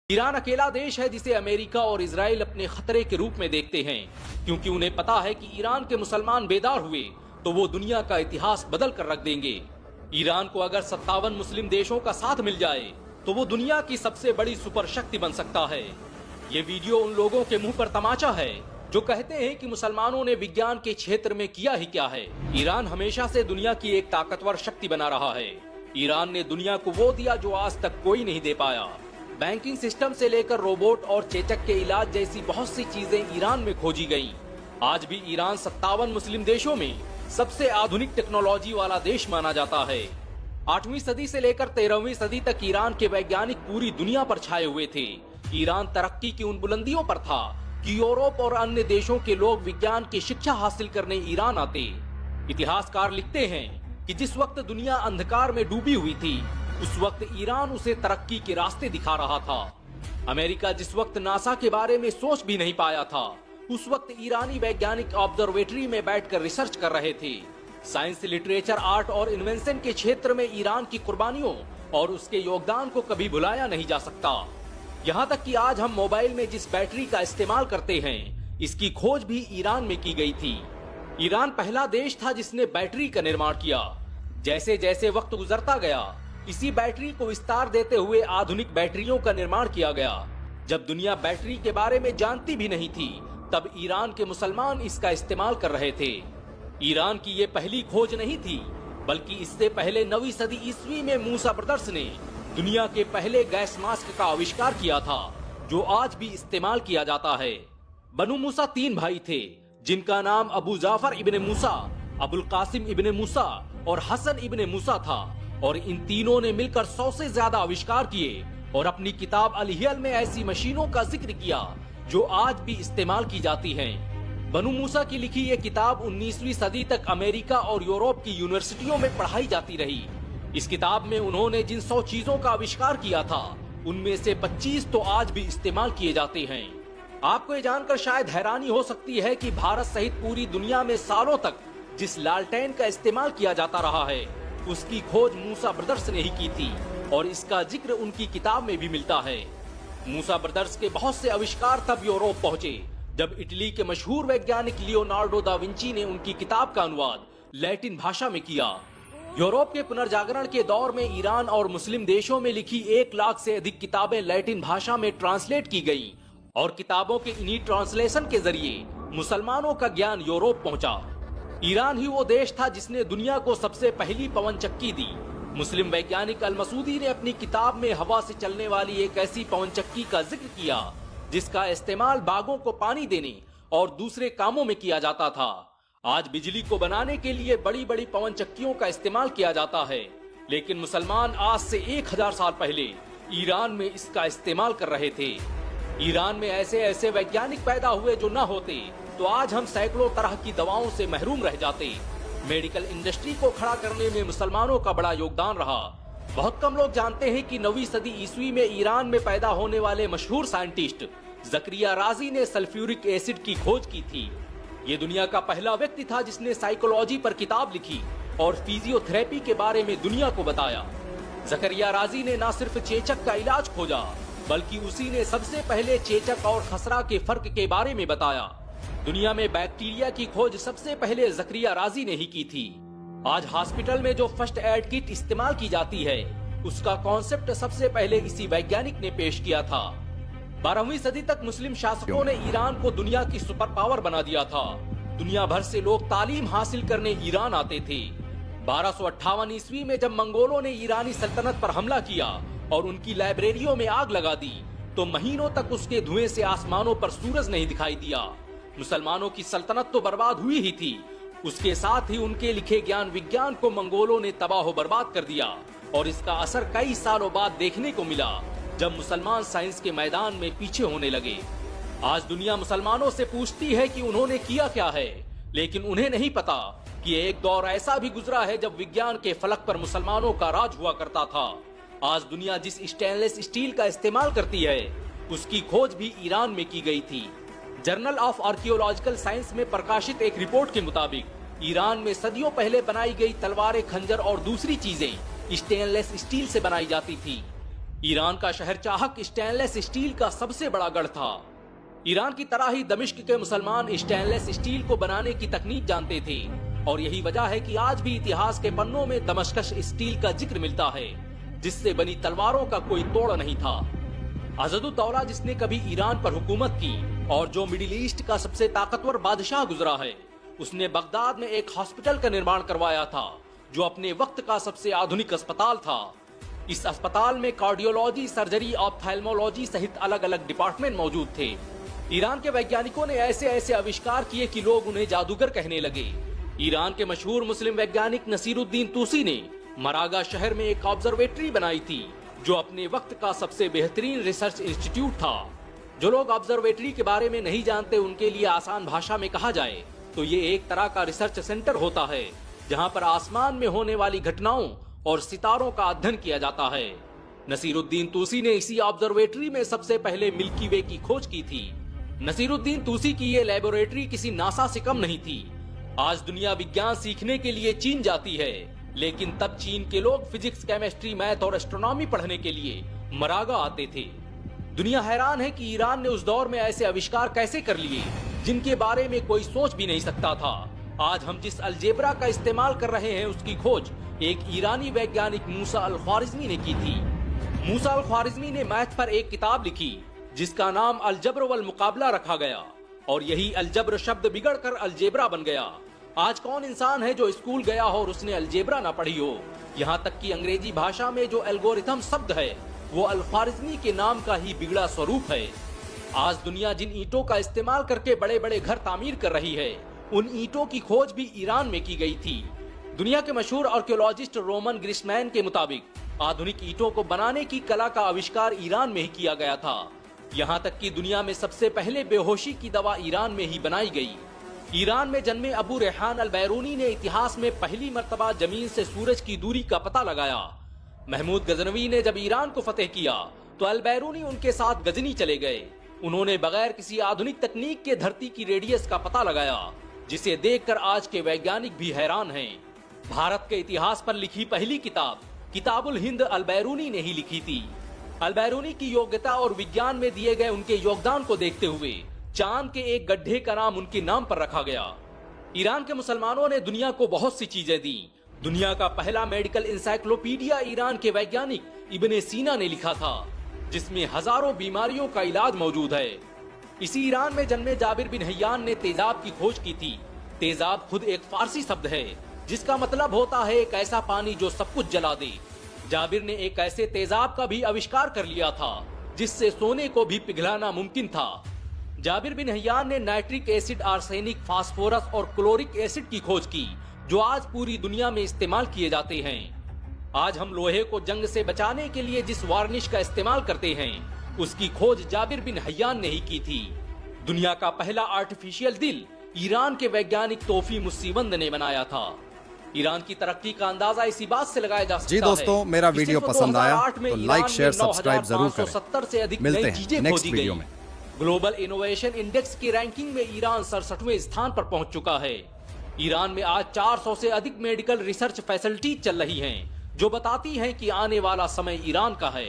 Iran अकेला देश है जिसे अमेरिका और इजराइल अपने खतरे के रूप में देखते हैं, क्योंकि उन्हें पता है कि ईरान के मुसलमान बेदार हुए तो वो दुनिया का इतिहास बदल कर रख देंगे। ईरान को अगर 57 मुस्लिम देशों का साथ मिल जाए तो वो दुनिया की सबसे बड़ी सुपर शक्ति बन सकता है। ये वीडियो उन लोगों के मुंह पर तमाचा है जो कहते हैं कि मुसलमानों ने विज्ञान के क्षेत्र में किया ही क्या है। ईरान हमेशा से दुनिया की एक ताकतवर शक्ति बना रहा है। ईरान ने दुनिया को वो दिया जो आज तक कोई नहीं दे पाया। बैंकिंग सिस्टम से लेकर रोबोट और चेचक के इलाज जैसी बहुत सी चीजें ईरान में खोजी गईं। आज भी ईरान 57 मुस्लिम देशों में सबसे आधुनिक टेक्नोलॉजी वाला देश माना जाता है। 8वीं सदी से लेकर 13वीं सदी तक ईरान के वैज्ञानिक पूरी दुनिया पर छाए हुए थे। ईरान तरक्की की उन बुलंदियों पर था कि यूरोप और अन्य देशों के लोग विज्ञान की शिक्षा हासिल करने ईरान आते। इतिहासकार लिखते हैं कि जिस वक्त दुनिया अंधकार में डूबी हुई थी, उस वक्त ईरान उसे तरक्की के रास्ते दिखा रहा था। अमेरिका जिस वक्त नासा के बारे में सोच भी नहीं पाया था, उस वक्त ईरानी वैज्ञानिक ऑब्जर्वेटरी में बैठकर रिसर्च कर रहे थे। साइंस, लिटरेचर, आर्ट और इन्वेंशन के क्षेत्र में ईरान की कुर्बानियों और उसके योगदान को कभी भुलाया नहीं जा सकता। यहाँ तक कि आज हम मोबाइल में जिस बैटरी का इस्तेमाल करते हैं, इसकी खोज भी ईरान में की गई थी। ईरान पहला देश था जिसने बैटरी का निर्माण किया। जैसे जैसे वक्त गुजरता गया, इसी बैटरी को विस्तार देते हुए आधुनिक बैटरियों का निर्माण किया गया। जब दुनिया बैटरी के बारे में जानती भी नहीं थी, तब ईरान के मुसलमान इसका इस्तेमाल कर रहे थे। ईरान की ये पहली खोज नहीं थी, बल्कि इससे पहले 9वीं सदी ईस्वी में मूसा ब्रदर्स ने दुनिया के पहले गैस मास्क का आविष्कार किया था, जो आज भी इस्तेमाल किया जाता है। बनु मूसा 3 भाई थे, जिनका नाम अबू जाफर इब्ने मूसा, अबुल कासिम इब्ने मूसा और हसन इब्ने मूसा था, और इन तीनों ने मिलकर 100 से ज्यादा आविष्कार किए और अपनी किताब अल-हियल में ऐसी मशीनों का जिक्र किया जो आज भी इस्तेमाल की जाती हैं। बनु मूसा की लिखी ये किताब 19वीं सदी तक अमेरिका और यूरोप की यूनिवर्सिटियों में पढ़ाई जाती रही। इस किताब में उन्होंने जिन 100 चीजों का आविष्कार किया था, उनमें से 25 तो आज भी इस्तेमाल किए जाते हैं। आपको ये जानकर शायद हैरानी हो सकती है कि भारत सहित पूरी दुनिया में सालों तक जिस लालटेन का इस्तेमाल किया जाता रहा है, उसकी खोज मूसा ब्रदर्स ने ही की थी, और इसका जिक्र उनकी किताब में भी मिलता है। मूसा ब्रदर्स के बहुत से आविष्कार तब यूरोप पहुंचे जब इटली के मशहूर वैज्ञानिक लियोनार्डो दा विंची ने उनकी किताब का अनुवाद लैटिन भाषा में किया। यूरोप के पुनर्जागरण के दौर में ईरान और मुस्लिम देशों में लिखी 1 लाख से अधिक किताबें लैटिन भाषा में ट्रांसलेट की गयी, और किताबों के इन्हीं ट्रांसलेशन के जरिए मुसलमानों का ज्ञान यूरोप पहुंचा। ईरान ही वो देश था जिसने दुनिया को सबसे पहली पवन चक्की दी। मुस्लिम वैज्ञानिक अल मसूदी ने अपनी किताब में हवा से चलने वाली एक ऐसी पवन चक्की का जिक्र किया जिसका इस्तेमाल बागों को पानी देने और दूसरे कामों में किया जाता था। आज बिजली को बनाने के लिए बड़ी बड़ी पवन चक्कियों का इस्तेमाल किया जाता है, लेकिन मुसलमान आज से 1000 साल पहले ईरान में इसका इस्तेमाल कर रहे थे। ईरान में ऐसे ऐसे वैज्ञानिक पैदा हुए जो न होते तो आज हम सैकड़ों तरह की दवाओं से महरूम रह जाते। मेडिकल इंडस्ट्री को खड़ा करने में मुसलमानों का बड़ा योगदान रहा। बहुत कम लोग जानते हैं कि 9वीं सदी ईस्वी में ईरान में पैदा होने वाले मशहूर साइंटिस्ट ज़करिया राजी ने सल्फ्यूरिक एसिड की खोज की थी। ये दुनिया का पहला व्यक्ति था जिसने साइकोलॉजी पर किताब लिखी और फिजियोथेरेपी के बारे में दुनिया को बताया। ज़करिया राजी ने न सिर्फ चेचक का इलाज खोजा, बल्कि उसी ने सबसे पहले चेचक और खसरा के फर्क के बारे में बताया। दुनिया में बैक्टीरिया की खोज सबसे पहले ज़करिया राजी ने ही की थी। आज हॉस्पिटल में जो फर्स्ट एड किट इस्तेमाल की जाती है, उसका कॉन्सेप्ट सबसे पहले इसी वैज्ञानिक ने पेश किया था। 12वीं सदी तक मुस्लिम शासकों ने ईरान को दुनिया की सुपर पावर बना दिया था। दुनिया भर से लोग तालीम हासिल करने ईरान आते थे। 1258 ईस्वी में जब मंगोलों ने ईरानी सल्तनत पर हमला किया और उनकी लाइब्रेरियों में आग लगा दी, तो महीनों तक उसके धुएं से आसमानों पर सूरज नहीं दिखाई दिया। मुसलमानों की सल्तनत तो बर्बाद हुई ही थी, उसके साथ ही उनके लिखे ज्ञान विज्ञान को मंगोलों ने तबाह बर्बाद कर दिया, और इसका असर कई सालों बाद देखने को मिला जब मुसलमान साइंस के मैदान में पीछे होने लगे। आज दुनिया मुसलमानों से पूछती है कि उन्होंने किया क्या है, लेकिन उन्हें नहीं पता कि एक दौर ऐसा भी गुजरा है जब विज्ञान के फलक पर मुसलमानों का राज हुआ करता था। आज दुनिया जिस स्टेनलेस स्टील का इस्तेमाल करती है, उसकी खोज भी ईरान में की गई थी। जर्नल ऑफ आर्कियोलॉजिकल साइंस में प्रकाशित एक रिपोर्ट के मुताबिक ईरान में सदियों पहले बनाई गई तलवारें, खंजर और दूसरी चीजें स्टेनलेस स्टील से बनाई जाती थी। ईरान का शहर चाहक स्टेनलेस स्टील का सबसे बड़ा गढ़ था। ईरान की तरह ही दमिश्क के मुसलमान स्टेनलेस स्टील को बनाने की तकनीक जानते थे और यही वजह है कि आज भी इतिहास के पन्नों में दमश्कश स्टील का जिक्र मिलता है, जिससे बनी तलवारों का कोई तोड़ नहीं था। अज़दुद्दौला जिसने कभी ईरान पर हुकूमत की और जो मिडिल ईस्ट का सबसे ताकतवर बादशाह गुजरा है, उसने बगदाद में एक हॉस्पिटल का निर्माण करवाया था जो अपने वक्त का सबसे आधुनिक अस्पताल था। इस अस्पताल में कार्डियोलॉजी, सर्जरी, ऑप्थेल्मोलॉजी सहित अलग अलग डिपार्टमेंट मौजूद थे। ईरान के वैज्ञानिकों ने ऐसे ऐसे आविष्कार किए कि लोग उन्हें जादूगर कहने लगे। ईरान के मशहूर मुस्लिम वैज्ञानिक नसीरुद्दीन तूसी ने मरागा शहर में एक ऑब्जर्वेटरी बनाई थी जो अपने वक्त का सबसे बेहतरीन रिसर्च इंस्टीट्यूट था। जो लोग ऑब्जर्वेटरी के बारे में नहीं जानते उनके लिए आसान भाषा में कहा जाए तो ये एक तरह का रिसर्च सेंटर होता है जहां पर आसमान में होने वाली घटनाओं और सितारों का अध्ययन किया जाता है। नसीरुद्दीन तूसी ने इसी ऑब्जर्वेटरी में सबसे पहले मिल्की वे की खोज की थी। नसीरुद्दीन तूसी की ये लेबोरेटरी किसी नासा से कम नहीं थी। आज दुनिया विज्ञान सीखने के लिए चीन जाती है, लेकिन तब चीन के लोग फिजिक्स, केमिस्ट्री, मैथ और एस्ट्रोनॉमी पढ़ने के लिए मरागा आते थे। दुनिया हैरान है कि ईरान ने उस दौर में ऐसे आविष्कार कैसे कर लिए जिनके बारे में कोई सोच भी नहीं सकता था। आज हम जिस अलजेब्रा का इस्तेमाल कर रहे हैं उसकी खोज एक ईरानी वैज्ञानिक मूसा अल ख्वारिज़मी ने की थी। मूसा अल ख्वारिज़मी ने मैथ पर एक किताब लिखी जिसका नाम अलजब्र वल मुकाबला रखा गया और यही अलजब्र शब्द बिगड़कर अलजेब्रा बन गया। आज कौन इंसान है जो स्कूल गया हो और उसने अलजेब्रा ना पढ़ी हो। यहाँ तक कि अंग्रेजी भाषा में जो एल्गोरिथम शब्द है वो अल ख्वारिज़मी के नाम का ही बिगड़ा स्वरूप है। आज दुनिया जिन ईंटों का इस्तेमाल करके बड़े बड़े घर तामीर कर रही है, उन ईंटों की खोज भी ईरान में की गई थी। दुनिया के मशहूर आर्कियोलॉजिस्ट रोमन ग्रिसमैन के मुताबिक आधुनिक ईंटों को बनाने की कला का आविष्कार ईरान में ही किया गया था। यहाँ तक कि दुनिया में सबसे पहले बेहोशी की दवा ईरान में ही बनाई गई। ईरान में जन्मे अबू रेहान अल बैरूनी ने इतिहास में पहली मर्तबा जमीन से सूरज की दूरी का पता लगाया। महमूद गजनवी ने जब ईरान को फतेह किया तो अल बैरूनी उनके साथ गजनी चले गए। उन्होंने बगैर किसी आधुनिक तकनीक के धरती की रेडियस का पता लगाया, जिसे देखकर आज के वैज्ञानिक भी हैरान हैं। भारत के इतिहास पर लिखी पहली किताब किताबुल हिंद अल बैरूनी ने ही लिखी थी। अल बैरूनी की योग्यता और विज्ञान में दिए गए उनके योगदान को देखते हुए चांद के एक गड्ढे का नाम उनके नाम पर रखा गया। ईरान के मुसलमानों ने दुनिया को बहुत सी चीजें दी। दुनिया का पहला मेडिकल इंसाइक्लोपीडिया ईरान के वैज्ञानिक इब्ने सीना ने लिखा था, जिसमें हजारों बीमारियों का इलाज मौजूद है। इसी ईरान में जन्मे जाबिर बिन हय्यान ने तेजाब की खोज की थी। तेजाब खुद एक फारसी शब्द है जिसका मतलब होता है एक ऐसा पानी जो सब कुछ जला दे। जाबिर ने एक ऐसे तेजाब का भी आविष्कार कर लिया था जिससे सोने को भी पिघलाना मुमकिन था। जाबिर बिन हय्यान ने नाइट्रिक एसिड, आर्सेनिक, फास्फोरस और क्लोरिक एसिड की खोज की जो आज पूरी दुनिया में इस्तेमाल किए जाते हैं। आज हम लोहे को जंग से बचाने के लिए जिस वार्निश का इस्तेमाल करते हैं उसकी खोज जाबिर बिन हय्यान ने ही की थी। दुनिया का पहला आर्टिफिशियल दिल ईरान के वैज्ञानिक तोफी मुसीवंद ने बनाया था। ईरान की तरक्की का अंदाजा इसी बात से लगाया जा सकता है। जी दोस्तों, मेरा वीडियो पसंद आया तो लाइक, शेयर, सब्सक्राइब जरूर करें। 9,570 से अधिक नई चीजें खोजी गई। ग्लोबल इनोवेशन इंडेक्स की रैंकिंग में ईरान 67वें स्थान पर पहुंच चुका है। ईरान में आज 400 से अधिक मेडिकल रिसर्च फैसिलिटीज चल रही हैं, जो बताती हैं कि आने वाला समय ईरान का है।